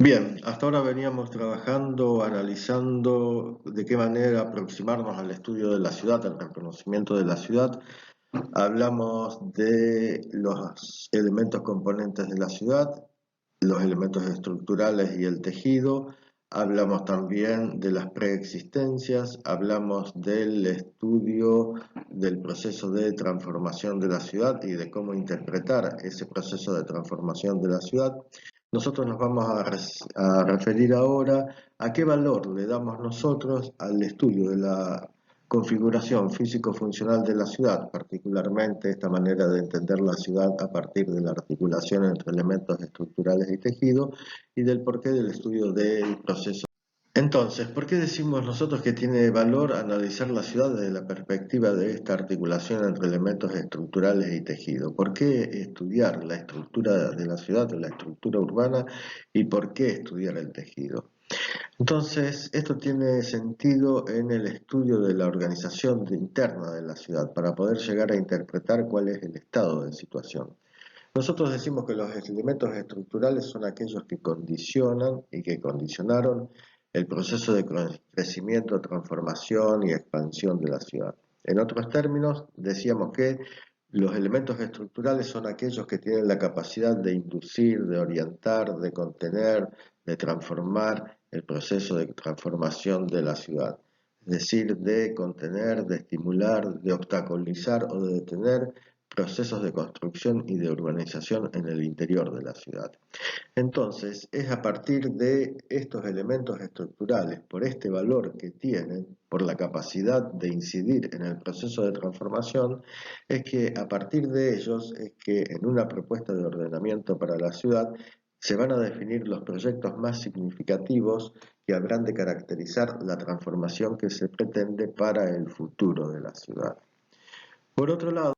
Bien, hasta ahora veníamos trabajando, analizando de qué manera aproximarnos al estudio de la ciudad, al reconocimiento de la ciudad. Hablamos de los elementos componentes de la ciudad, los elementos estructurales y el tejido. Hablamos también de las preexistencias, hablamos del estudio del proceso de transformación de la ciudad y de cómo interpretar ese proceso de transformación de la ciudad. Nosotros nos vamos a referir ahora a qué valor le damos nosotros al estudio de la configuración físico-funcional de la ciudad, particularmente esta manera de entender la ciudad a partir de la articulación entre elementos estructurales y tejido, y del porqué del estudio del proceso. Entonces, ¿por qué decimos nosotros que tiene valor analizar la ciudad desde la perspectiva de esta articulación entre elementos estructurales y tejido? ¿Por qué estudiar la estructura de la ciudad, la estructura urbana, y por qué estudiar el tejido? Entonces, esto tiene sentido en el estudio de la organización interna de la ciudad para poder llegar a interpretar cuál es el estado de situación. Nosotros decimos que los elementos estructurales son aquellos que condicionan y que condicionaron el proceso de crecimiento, transformación y expansión de la ciudad. En otros términos, decíamos que los elementos estructurales son aquellos que tienen la capacidad de inducir, de orientar, de contener, de transformar el proceso de transformación de la ciudad. Es decir, de contener, de estimular, de obstaculizar o de detener procesos de construcción y de urbanización en el interior de la ciudad. Entonces, es a partir de estos elementos estructurales, por este valor que tienen, por la capacidad de incidir en el proceso de transformación, es que a partir de ellos es que en una propuesta de ordenamiento para la ciudad se van a definir los proyectos más significativos que habrán de caracterizar la transformación que se pretende para el futuro de la ciudad. Por otro lado,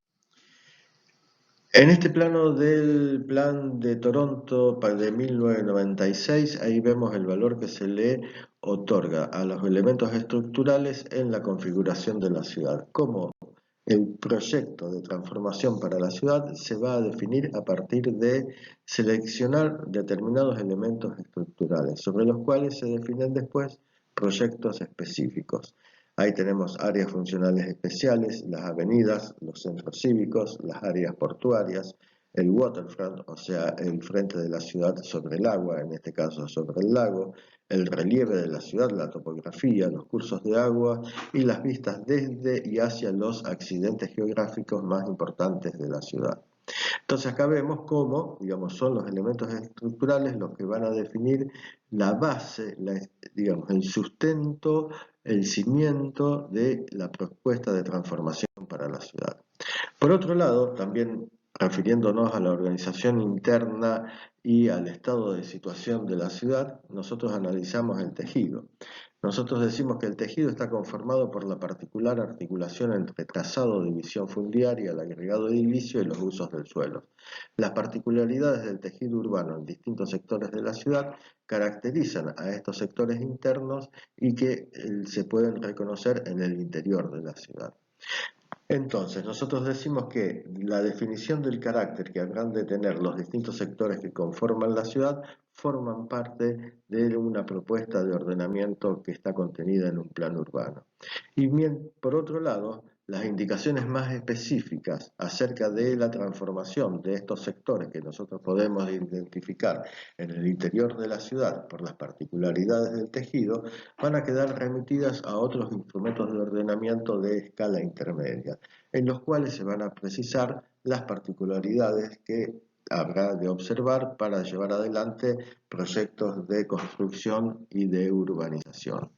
en este plano del Plan de Toronto de 1996, ahí vemos el valor que se le otorga a los elementos estructurales en la configuración de la ciudad. Cómo el proyecto de transformación para la ciudad se va a definir a partir de seleccionar determinados elementos estructurales, sobre los cuales se definen después proyectos específicos. Ahí tenemos áreas funcionales especiales, las avenidas, los centros cívicos, las áreas portuarias, el waterfront, o sea, el frente de la ciudad sobre el agua, en este caso sobre el lago, el relieve de la ciudad, la topografía, los cursos de agua y las vistas desde y hacia los accidentes geográficos más importantes de la ciudad. Entonces acá vemos cómo, digamos, son los elementos estructurales los que van a definir la base, digamos, el sustento, el cimiento de la propuesta de transformación para la ciudad. Por otro lado, también refiriéndonos a la organización interna y al estado de situación de la ciudad, nosotros analizamos el tejido. Nosotros decimos que el tejido está conformado por la particular articulación entre trazado, división fundiaria, el agregado edilicio y los usos del suelo. Las particularidades del tejido urbano en distintos sectores de la ciudad caracterizan a estos sectores internos y que se pueden reconocer en el interior de la ciudad. Entonces, nosotros decimos que la definición del carácter que habrán de tener los distintos sectores que conforman la ciudad forman parte de una propuesta de ordenamiento que está contenida en un plan urbano. Y bien, por otro lado, las indicaciones más específicas acerca de la transformación de estos sectores que nosotros podemos identificar en el interior de la ciudad por las particularidades del tejido van a quedar remitidas a otros instrumentos de ordenamiento de escala intermedia, en los cuales se van a precisar las particularidades que habrá de observar para llevar adelante proyectos de construcción y de urbanización.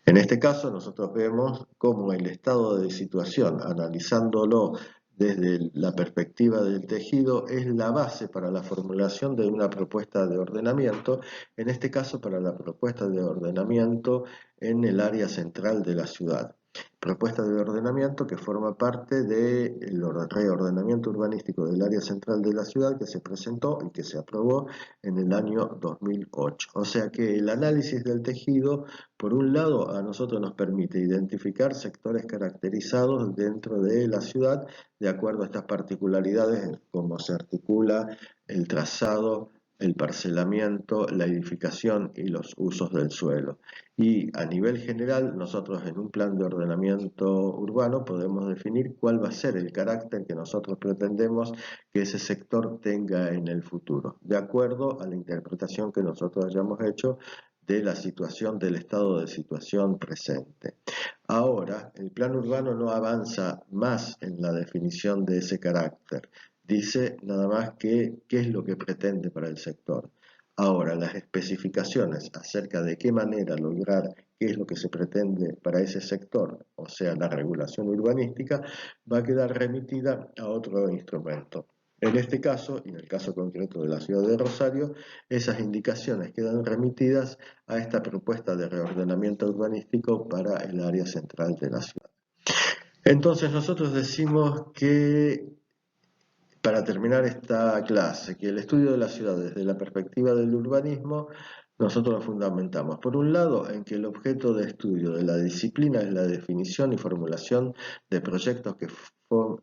En este caso, nosotros vemos cómo el estado de situación, analizándolo desde la perspectiva del tejido, es la base para la formulación de una propuesta de ordenamiento, en este caso para la propuesta de ordenamiento en el área central de la ciudad. Propuesta de ordenamiento que forma parte del reordenamiento urbanístico del área central de la ciudad que se presentó y que se aprobó en el año 2008. O sea que el análisis del tejido, por un lado, a nosotros nos permite identificar sectores caracterizados dentro de la ciudad de acuerdo a estas particularidades, cómo se articula el trazado, el parcelamiento, la edificación y los usos del suelo. Y a nivel general, nosotros en un plan de ordenamiento urbano podemos definir cuál va a ser el carácter que nosotros pretendemos que ese sector tenga en el futuro, de acuerdo a la interpretación que nosotros hayamos hecho de la situación, del estado de situación presente. Ahora, el plan urbano no avanza más en la definición de ese carácter, dice nada más que qué es lo que pretende para el sector. Ahora, las especificaciones acerca de qué manera lograr qué es lo que se pretende para ese sector, o sea, la regulación urbanística, va a quedar remitida a otro instrumento. En este caso, y en el caso concreto de la ciudad de Rosario, esas indicaciones quedan remitidas a esta propuesta de reordenamiento urbanístico para el área central de la ciudad. Entonces nosotros decimos que, para terminar esta clase, que el estudio de la ciudad desde la perspectiva del urbanismo, nosotros lo fundamentamos, por un lado, en que el objeto de estudio de la disciplina es la definición y formulación de proyectos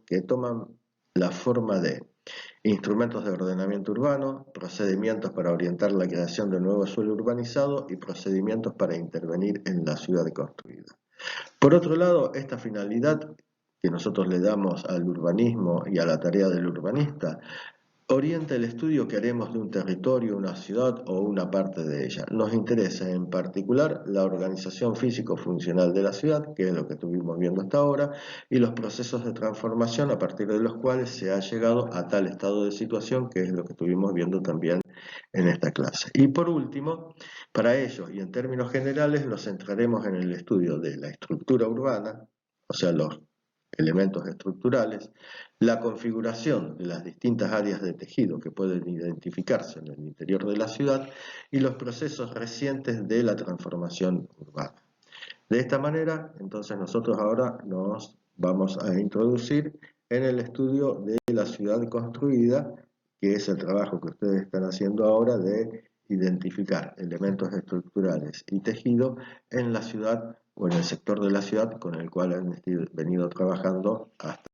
que toman la forma de instrumentos de ordenamiento urbano, procedimientos para orientar la creación de nuevo suelo urbanizado y procedimientos para intervenir en la ciudad construida. Por otro lado, esta finalidad que nosotros le damos al urbanismo y a la tarea del urbanista orienta el estudio que haremos de un territorio, una ciudad o una parte de ella. Nos interesa en particular la organización físico-funcional de la ciudad, que es lo que estuvimos viendo hasta ahora, y los procesos de transformación a partir de los cuales se ha llegado a tal estado de situación, que es lo que estuvimos viendo también en esta clase. Y por último, para ello y en términos generales, nos centraremos en el estudio de la estructura urbana, o sea, los elementos estructurales, la configuración de las distintas áreas de tejido que pueden identificarse en el interior de la ciudad y los procesos recientes de la transformación urbana. De esta manera, entonces nosotros ahora nos vamos a introducir en el estudio de la ciudad construida, que es el trabajo que ustedes están haciendo ahora de identificar elementos estructurales y tejido en la ciudad o en el sector de la ciudad con el cual han venido trabajando hasta